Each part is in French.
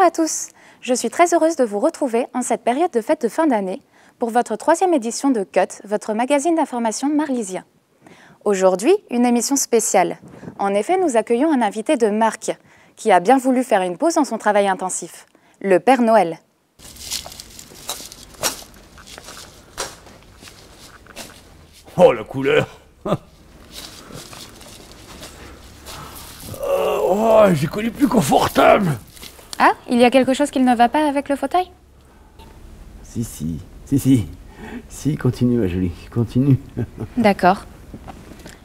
à tous, je suis très heureuse de vous retrouver en cette période de fête de fin d'année pour votre 3e édition de Cut, votre magazine d'information marlysien. Aujourd'hui, une émission spéciale. En effet, nous accueillons un invité de marque qui a bien voulu faire une pause dans son travail intensif, le Père Noël. Oh, la couleur. Oh, j'ai connu plus confortable. Ah, il y a quelque chose qui ne va pas avec le fauteuil? Si, continue ma jolie, continue. D'accord.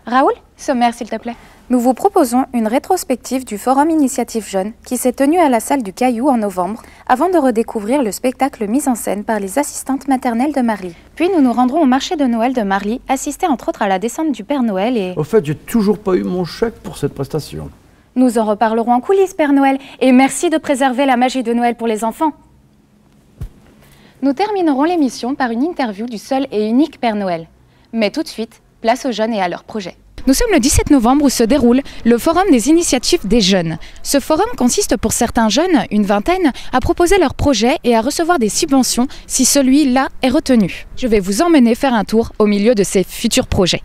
Raoul, sommaire s'il te plaît. Nous vous proposons une rétrospective du Forum Initiative Jeune qui s'est tenu à la salle du Caillou en novembre avant de redécouvrir le spectacle mis en scène par les assistantes maternelles de Marly. Puis nous nous rendrons au marché de Noël de Marly, assister entre autres à la descente du Père Noël et... Au fait, j'ai toujours pas eu mon chèque pour cette prestation. Nous en reparlerons en coulisses, Père Noël, et merci de préserver la magie de Noël pour les enfants. Nous terminerons l'émission par une interview du seul et unique Père Noël. Mais tout de suite, place aux jeunes et à leurs projets. Nous sommes le 17 novembre où se déroule le Forum des initiatives des jeunes. Ce forum consiste pour certains jeunes, une vingtaine, à proposer leurs projets et à recevoir des subventions si celui-là est retenu. Je vais vous emmener faire un tour au milieu de ces futurs projets.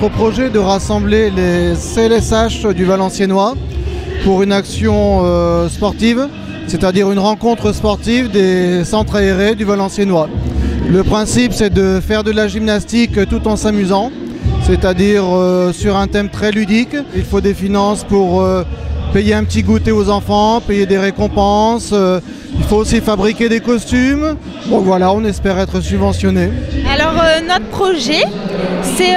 Notre projet de rassembler les CLSH du Valenciennois pour une action sportive, c'est-à-dire une rencontre sportive des centres aérés du Valenciennois. Le principe, c'est de faire de la gymnastique tout en s'amusant, c'est-à-dire sur un thème très ludique. Il faut des finances pour payer un petit goûter aux enfants, payer des récompenses. Il faut aussi fabriquer des costumes. Bon voilà, on espère être subventionné. Alors notre projet, c'est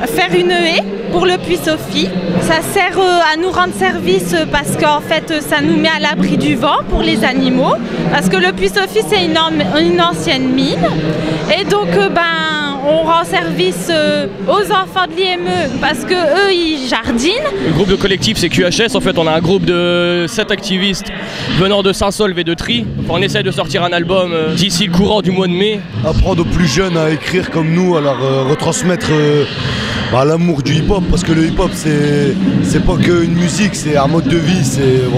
faire une haie pour le Puy Sophie. Ça sert à nous rendre service parce qu'en fait ça nous met à l'abri du vent pour les animaux. Parce que le Puy Sophie c'est une ancienne mine. Et donc on rend service aux enfants de l'IME parce que eux ils jardinent. Le groupe de collectif c'est QHS, en fait on a un groupe de 7 activistes venant de Saint-Saulve et de Try. On essaie de sortir un album d'ici le courant du mois de mai. Apprendre aux plus jeunes à écrire comme nous, à leur retransmettre l'amour du hip-hop, parce que le hip-hop c'est pas que une musique, c'est un mode de vie, c'est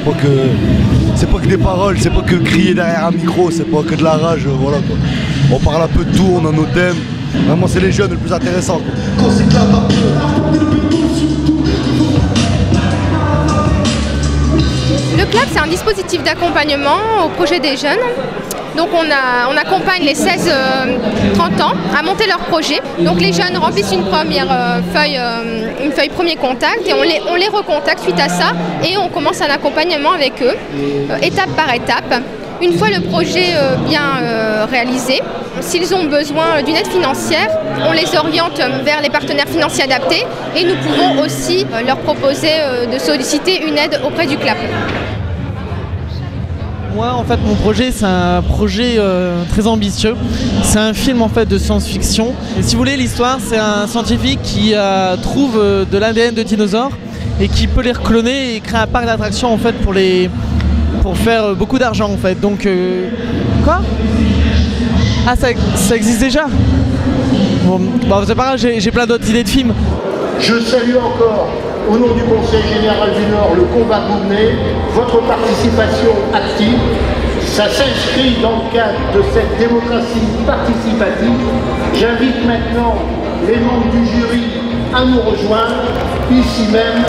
pas que des paroles, c'est pas que crier derrière un micro, c'est pas que de la rage, voilà quoi. On parle un peu de tout, on a nos thèmes. Vraiment c'est les jeunes le plus intéressant quoi. Le club, c'est un dispositif d'accompagnement au projet des jeunes. Donc on accompagne les 16-30 ans à monter leur projet. Donc les jeunes remplissent une première feuille premier contact et on les recontacte suite à ça et on commence un accompagnement avec eux, étape par étape. Une fois le projet bien réalisé, s'ils ont besoin d'une aide financière, on les oriente vers les partenaires financiers adaptés et nous pouvons aussi leur proposer de solliciter une aide auprès du CLAP. Moi, en fait, mon projet, c'est un projet très ambitieux. C'est un film en fait de science-fiction. Et si vous voulez, l'histoire, c'est un scientifique qui trouve de l'ADN de dinosaures et qui peut les recloner et créer un parc d'attractions en fait pour faire beaucoup d'argent en fait. Donc, quoi? Ah, ça existe déjà? Bon, c'est pas grave, j'ai plein d'autres idées de films. Je salue encore, au nom du Conseil Général du Nord, le combat que vous menez, votre participation active. Ça s'inscrit dans le cadre de cette démocratie participative. J'invite maintenant les membres du jury à nous rejoindre, ici même.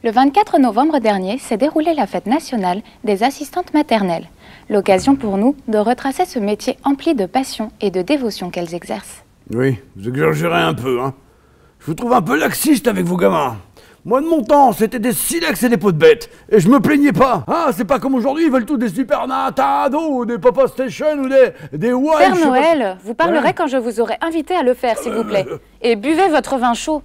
Le 24 novembre dernier s'est déroulée la fête nationale des assistantes maternelles. L'occasion pour nous de retracer ce métier empli de passion et de dévotion qu'elles exercent. Oui, vous exagérez un peu, hein. Je vous trouve un peu laxiste avec vos gamins. Moi, de mon temps, c'était des silex et des pots de bêtes. Et je me plaignais pas. Ah, c'est pas comme aujourd'hui, ils veulent tous des Super Nintendo, des Papa Station ou des Wild. Père Noël, vous parlerez quand je vous aurai invité à le faire, s'il vous plaît. Et buvez votre vin chaud.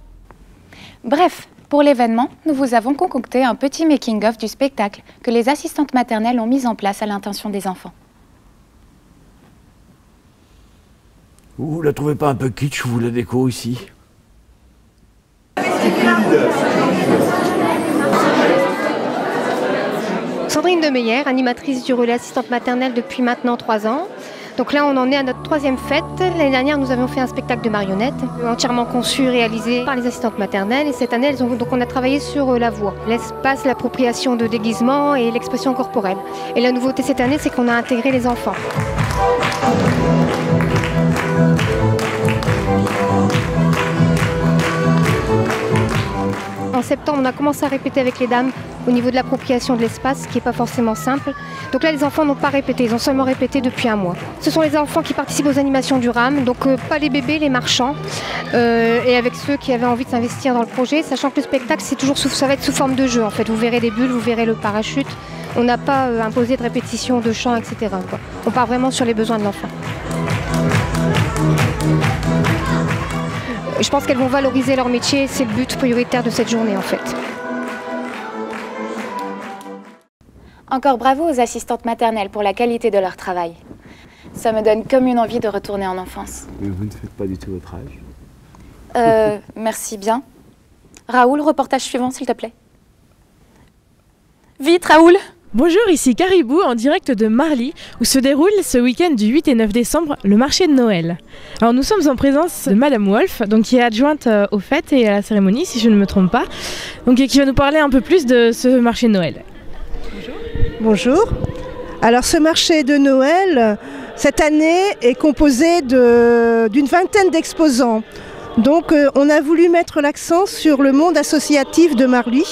Bref, pour l'événement, nous vous avons concocté un petit making-of du spectacle que les assistantes maternelles ont mis en place à l'intention des enfants. Vous la trouvez pas un peu kitsch, vous, la déco, ici? Sandrine Demeyer, animatrice du relais assistante maternelle depuis maintenant 3 ans. Donc là, on en est à notre 3e fête. L'année dernière, nous avions fait un spectacle de marionnettes, entièrement conçu, réalisé par les assistantes maternelles. Et cette année, on a travaillé sur la voix, l'espace, l'appropriation de déguisement et l'expression corporelle. Et la nouveauté cette année, c'est qu'on a intégré les enfants. En septembre, on a commencé à répéter avec les dames au niveau de l'appropriation de l'espace, ce qui n'est pas forcément simple. Donc là, les enfants n'ont pas répété, ils ont seulement répété depuis 1 mois. Ce sont les enfants qui participent aux animations du RAM, donc pas les bébés, les marchands, et avec ceux qui avaient envie de s'investir dans le projet, sachant que le spectacle, ça va être sous forme de jeu en fait. Vous verrez des bulles, vous verrez le parachute. On n'a pas imposé de répétition, de chant, etc. quoi. On part vraiment sur les besoins de l'enfant. Je pense qu'elles vont valoriser leur métier, c'est le but prioritaire de cette journée en fait. Encore bravo aux assistantes maternelles pour la qualité de leur travail. Ça me donne comme une envie de retourner en enfance. Mais vous ne faites pas du tout votre âge. Merci bien. Raoul, reportage suivant s'il te plaît. Vite Raoul! Bonjour, ici Caribou en direct de Marly où se déroule ce week-end du 8 et 9 décembre le marché de Noël. Alors nous sommes en présence de Madame Wolf, donc qui est adjointe aux fêtes et à la cérémonie si je ne me trompe pas, donc et qui va nous parler un peu plus de ce marché de Noël. Bonjour. Alors ce marché de Noël, cette année, est composé d'une vingtaine d'exposants. Donc on a voulu mettre l'accent sur le monde associatif de Marly.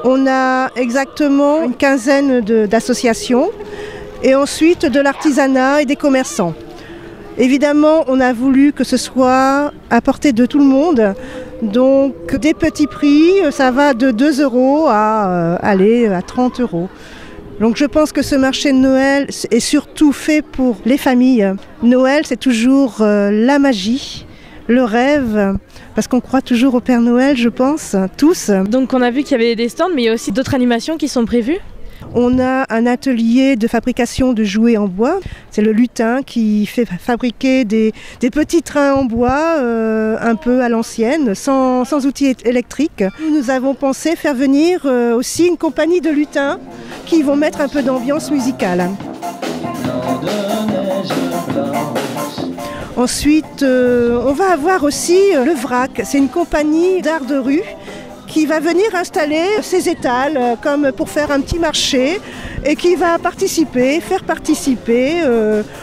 On a exactement une quinzaine d'associations et ensuite de l'artisanat et des commerçants. Évidemment, on a voulu que ce soit à portée de tout le monde. Donc des petits prix, ça va de 2 € à 30 €. Donc je pense que ce marché de Noël est surtout fait pour les familles. Noël, c'est toujours la magie, le rêve, parce qu'on croit toujours au Père Noël, je pense, tous. Donc on a vu qu'il y avait des stands, mais il y a aussi d'autres animations qui sont prévues. On a un atelier de fabrication de jouets en bois. C'est le lutin qui fait fabriquer des petits trains en bois, un peu à l'ancienne, sans outils électriques. Nous avons pensé faire venir aussi une compagnie de lutins qui vont mettre un peu d'ambiance musicale. Ensuite, on va avoir aussi le VRAC. C'est une compagnie d'art de rue qui va venir installer ses étals comme pour faire un petit marché et qui va faire participer,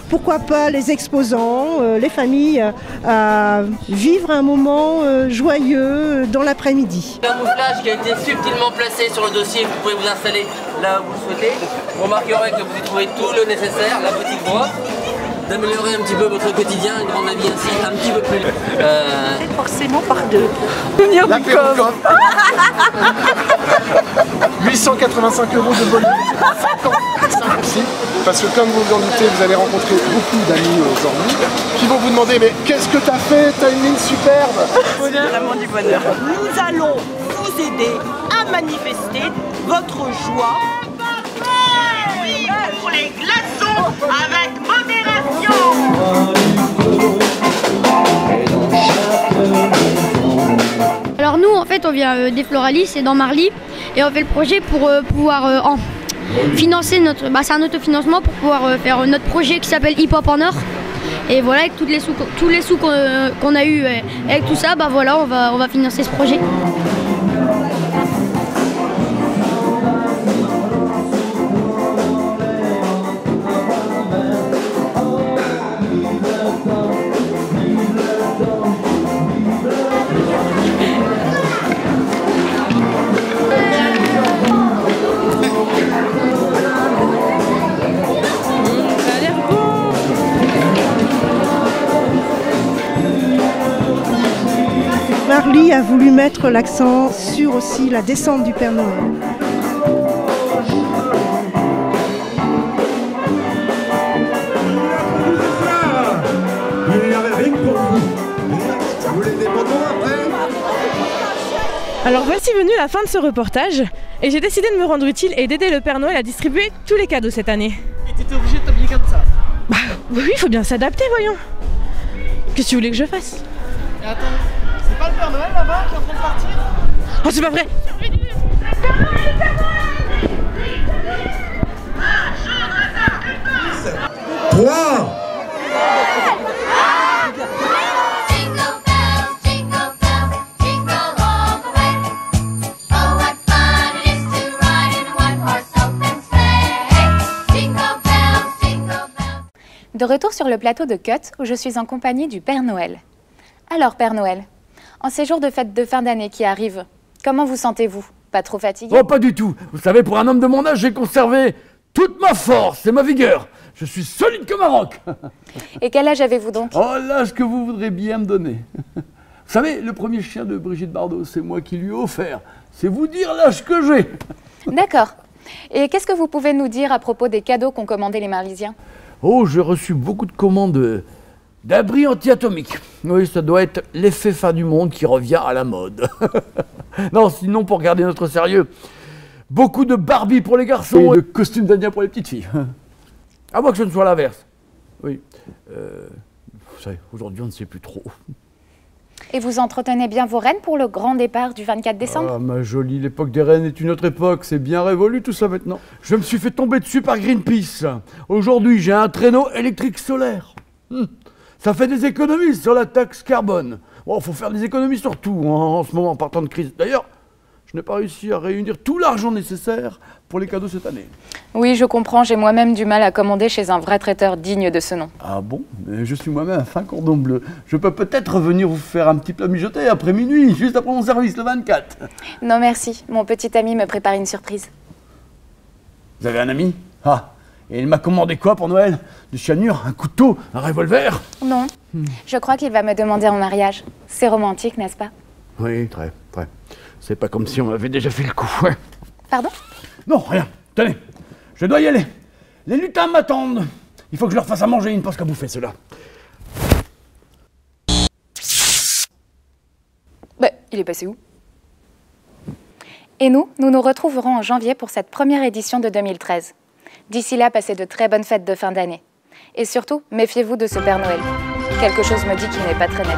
pourquoi pas les exposants, les familles à vivre un moment joyeux dans l'après-midi. Un camouflage qui a été subtilement placé sur le dossier, vous pouvez vous installer là où vous le souhaitez. Vous remarquerez que vous y trouvez tout le nécessaire, la petite voie. D'améliorer un petit peu votre quotidien, un grand avis ainsi, un petit peu plus. Forcément par 2. La Pérocom. 885 € de bonus. 5 ans. 5 aussi. Parce que comme vous vous en doutez, vous allez rencontrer beaucoup d'amis aujourd'hui qui vont vous demander mais qu'est-ce que t'as fait? T'as une ligne superbe. C'est vraiment du bonheur. Nous allons vous aider à manifester votre joie. Oui, pour les glaçons avec modération. Alors nous en fait on vient des Floralis, c'est dans Marly et on fait le projet pour pouvoir financer notre, c'est un autofinancement pour pouvoir faire notre projet qui s'appelle Hip Hop en Or. Et voilà, avec tous les sous qu'on a eu avec tout ça, voilà, on va financer ce projet. Marly a voulu mettre l'accent sur aussi la descente du Père Noël. Alors voici venue la fin de ce reportage et j'ai décidé de me rendre utile et d'aider le Père Noël à distribuer tous les cadeaux cette année. Et t'étais obligé de t'habiller comme ça? Bah oui, il faut bien s'adapter, voyons. Qu'est-ce que tu voulais que je fasse? Et attends, c'est pas le Père Noël là-bas qui est en train de partir? Oh, c'est pas vrai! 3 De retour sur le plateau de Cut, où je suis en compagnie du Père Noël. Alors, Père Noël, en ces jours de fête de fin d'année qui arrivent, comment vous sentez-vous? Pas trop fatigué? Oh, pas du tout. Vous savez, pour un homme de mon âge, j'ai conservé toute ma force et ma vigueur. Je suis solide comme un roc. Et quel âge avez-vous donc? Oh, l'âge que vous voudrez bien me donner. Vous savez, le premier chien de Brigitte Bardot, c'est moi qui lui ai offert. C'est vous dire l'âge que j'ai. D'accord. Et qu'est-ce que vous pouvez nous dire à propos des cadeaux qu'ont commandés les Marlysiens? Oh, j'ai reçu beaucoup de commandes d'abris anti-atomiques. Oui, ça doit être l'effet fin du monde qui revient à la mode. Non, sinon, pour garder notre sérieux, beaucoup de Barbie pour les garçons et de costumes d'indiens pour les petites filles. À moins que ce ne soit l'inverse. Oui. Vous savez, aujourd'hui, on ne sait plus trop. Et vous entretenez bien vos rennes pour le grand départ du 24 décembre? Ah, ma jolie, l'époque des rennes est une autre époque. C'est bien révolu tout ça maintenant. Je me suis fait tomber dessus par Greenpeace. Aujourd'hui, j'ai un traîneau électrique solaire. Ça fait des économies sur la taxe carbone. Bon, faut faire des économies sur tout en ce moment, en partant de crise. D'ailleurs, je n'ai pas réussi à réunir tout l'argent nécessaire pour les cadeaux cette année. Oui, je comprends. J'ai moi-même du mal à commander chez un vrai traiteur digne de ce nom. Ah bon? Mais je suis moi-même un fin cordon bleu. Je peux peut-être venir vous faire un petit plat mijoté après minuit, juste après mon service, le 24. Non, merci. Mon petit ami me prépare une surprise. Vous avez un ami? Ah, et il m'a commandé quoi pour Noël? Des cyanures, un couteau, un revolver? Non. Je crois qu'il va me demander en mariage. C'est romantique, n'est-ce pas? Oui, très, très. C'est pas comme si on avait déjà fait le coup. Ouais. Pardon? Non, rien. Tenez, je dois y aller. Les lutins m'attendent. Il faut que je leur fasse à manger, ils ne pensent qu'à bouffer, ceux-là. Bah, il est passé où? Et nous nous retrouverons en janvier pour cette première édition de 2013. D'ici là, passez de très bonnes fêtes de fin d'année. Et surtout, méfiez-vous de ce Père Noël. Quelque chose me dit qu'il n'est pas très net.